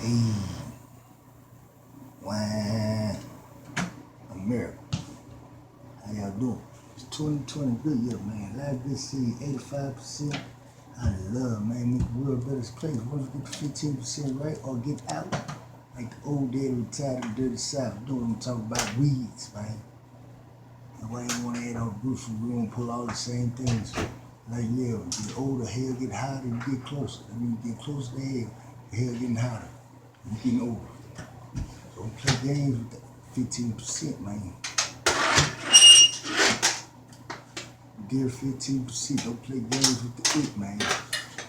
Hey, wine, America. How y'all doing? It's 2020 good year, man. Life good seed, 85%. I love, man. Make the world a better place. Once we get to 15% right or get out, like the old day retired in dirty South. Doing them talk about weeds, man. And why you want to add all the roof? We don't pull all the same things. Like, yeah, get older, hell get hotter, you get closer. I mean, you get closer to hell, the hell getting hotter. You getting older. So don't play games with that 15%, man. Dear 15%, don't play games with the it, man.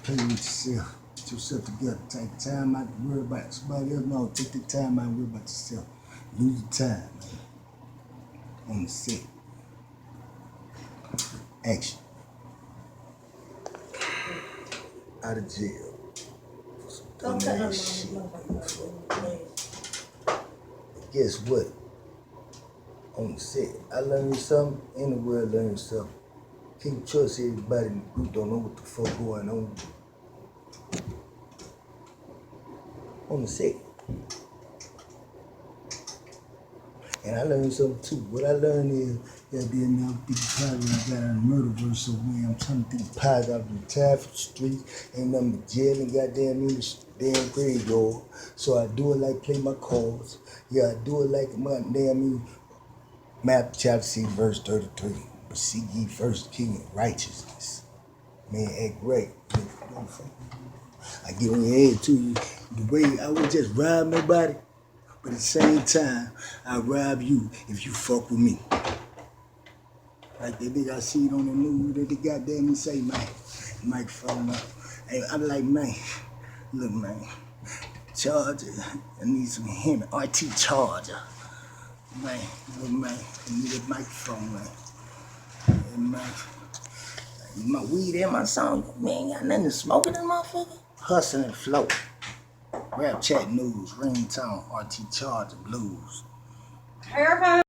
Play with yourself. Get yourself together. Take the time out to worry about somebody else. No, take the time out to worry about yourself. Use the time, man. On the set. Action. Out of jail. Don't cut no shit. Guess what? On the set, I learned something. In the world, learned something. Can't trust everybody in the group. Don't know what the fuck going on. On the set. And I learned something too. What I learned is, goddamn, I think positive. I got a murder verse, so man, I'm trying to think positive. I'm retired from the streets, ain't nothing but jail and goddamn in the damn graveyard. So I do it like play my cards. Yeah, I do it like my damn Matthew chapter 6, verse 33. But seek ye first the kingdom of righteousness. Man, act right. I get on your head too. The way I would just rob nobody. But at the same time, I rob you if you fuck with me. Like that nigga I see it on the news that they goddamn say, man, microphone up. Hey, I'm like, man, look, man, charger, I need some him, RT charger. Man, look, man, I need a microphone, man. And man, my weed and my song, man, got nothing to smoke in this motherfucker. Hustle and flow. Rap Chat News, Ringtone, RT Charger Blues.